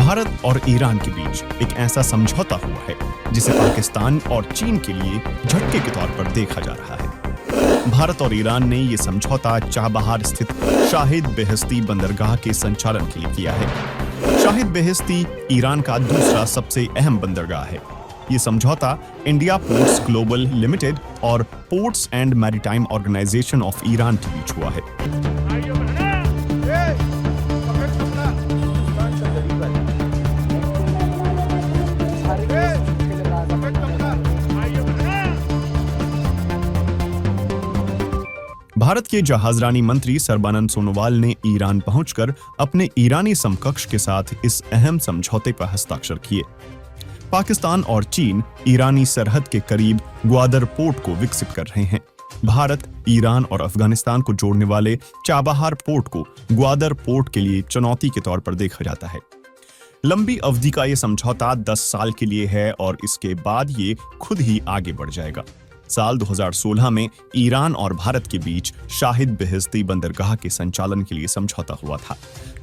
भारत और ईरान के बीच एक ऐसा समझौता हुआ है जिसे पाकिस्तान और चीन के लिए झटके के तौर पर देखा जा रहा है। भारत और ईरान ने ये समझौता चाबहार स्थित शाहिद बेहेश्ती बंदरगाह के संचालन के लिए किया है। शाहिद बेहेश्ती ईरान का दूसरा सबसे अहम बंदरगाह है। ये समझौता इंडिया पोर्ट्स ग्लोबल लिमिटेड और ports and maritime organisation of Iran के बीच हुआ है। भारत के जहाजरानी मंत्री सर्बानंद सोनोवाल ने ईरान पहुंचकर अपने ईरानी समकक्ष के साथ इस अहम समझौते पर हस्ताक्षर किए। पाकिस्तान और चीन ईरानी सरहद के करीब ग्वादर पोर्ट को विकसित कर रहे हैं। भारत, ईरान और अफगानिस्तान को जोड़ने वाले चाबहार पोर्ट को ग्वादर पोर्ट के लिए चुनौती के तौर पर देखा जाता है। लंबी अवधि का यह समझौता 10 साल के लिए है और इसके बाद ये खुद ही आगे बढ़ जाएगा। साल 2016 में ईरान और भारत के बीच शाहिद बेहेश्ती बंदरगाह के संचालन के लिए समझौता हुआ था।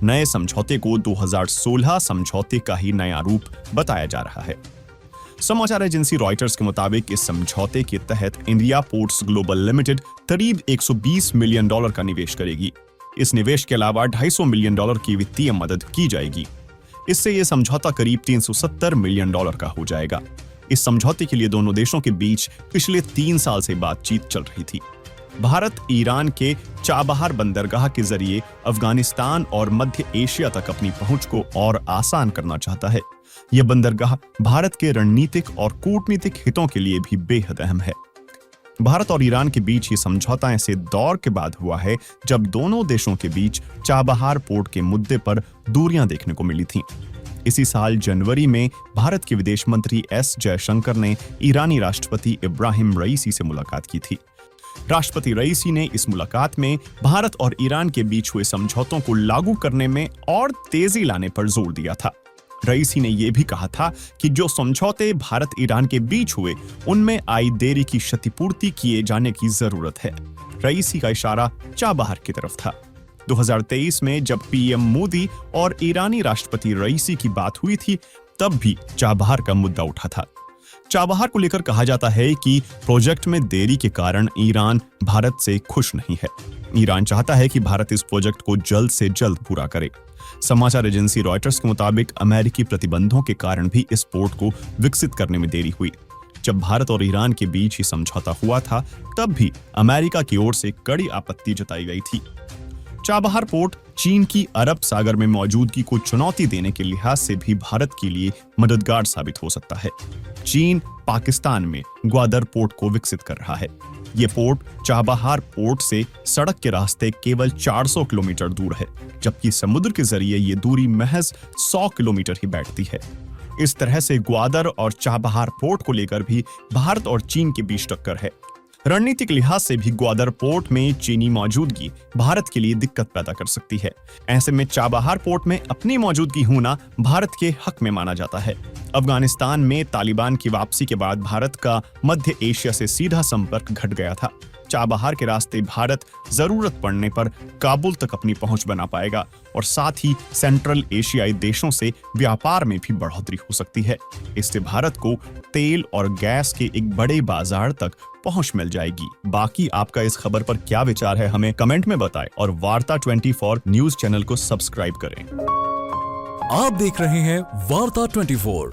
नए समझौते को 2016 समझौते का ही नया रूप बताया जा रहा है। समाचार एजेंसी रॉयटर्स के मुताबिक इस समझौते के तहत इंडिया पोर्ट्स ग्लोबल लिमिटेड करीब $120 मिलियन का निवेश करेगी। इस निवेश के अलावा $250 मिलियन की वित्तीय मदद की जाएगी। इससे यह समझौता करीब $370 मिलियन का हो जाएगा। इस समझौते के लिए दोनों देशों के बीच पिछले 3 साल से बातचीत चल रही थी। भारत ईरान के चाबहार बंदरगाह के जरिए अफगानिस्तान और मध्य एशिया तक अपनी पहुंच को और आसान करना चाहता है। यह बंदरगाह भारत के रणनीतिक और कूटनीतिक हितों के लिए भी बेहद अहम है। भारत और ईरान के बीच ये समझौता ऐसे दौर के बाद हुआ है जब दोनों देशों के बीच चाबहार पोर्ट के मुद्दे पर दूरियां देखने को मिली थीं। इसी साल जनवरी में भारत के विदेश मंत्री एस जयशंकर ने ईरानी राष्ट्रपति इब्राहिम रईसी से मुलाकात की थी। राष्ट्रपति रईसी ने इस मुलाकात में भारत और ईरान के बीच हुए समझौतों को लागू करने में और तेजी लाने पर जोर दिया था। रईसी ने यह भी कहा था कि जो समझौते भारत ईरान के बीच हुए उनमें आई देरी की क्षतिपूर्ति किए जाने की जरूरत है। रईसी का इशारा चाबहार की तरफ था। 2023 में जब पीएम मोदी और ईरानी राष्ट्रपति रईसी की बात हुई थी तब भी चाबहार का मुद्दा उठा था। चाबहार को लेकर कहा जाता है कि प्रोजेक्ट में देरी के कारण ईरान भारत से खुश नहीं है। ईरान चाहता है कि भारत इस प्रोजेक्ट को जल्द से जल्द पूरा करे। समाचार एजेंसी रॉयटर्स के मुताबिक अमेरिकी प्रतिबंधों के कारण भी इस पोर्ट को विकसित करने में देरी हुई। जब भारत और ईरान के बीच ही समझौता हुआ था तब भी अमेरिका की ओर से कड़ी आपत्ति जताई गई थी। चाबहार पोर्ट चीन की अरब सागर में मौजूदगी को चुनौती देने के लिहाज से भी भारत के लिए मददगार साबित हो सकता है। चीन पाकिस्तान में ग्वादर पोर्ट को विकसित कर रहा है। ये पोर्ट चाबहार पोर्ट से सड़क के रास्ते केवल 400 किलोमीटर दूर है, जबकि समुद्र के जरिए ये दूरी महज 100 किलोमीटर ही बैठती है। इस तरह से ग्वादर और चाबहार पोर्ट को लेकर भी भारत और चीन के बीच टक्कर है। रणनीतिक लिहाज से भी ग्वादर पोर्ट में चीनी मौजूदगी भारत के लिए दिक्कत पैदा कर सकती है। ऐसे में चाबहार पोर्ट में अपनी मौजूदगी होना भारत के हक में माना जाता है। अफगानिस्तान में तालिबान की वापसी के बाद भारत का मध्य एशिया से सीधा संपर्क घट गया था। चाबहार के रास्ते भारत जरूरत पड़ने पर काबुल तक अपनी पहुंच बना पाएगा और साथ ही सेंट्रल एशियाई देशों से व्यापार में भी बढ़ोतरी हो सकती है। इससे भारत को तेल और गैस के एक बड़े बाजार तक पहुंच मिल जाएगी। बाकी आपका इस खबर पर क्या विचार है हमें कमेंट में बताएं और वार्ता 24 न्यूज चैनल को सब्सक्राइब करें। आप देख रहे हैं वार्ता 24।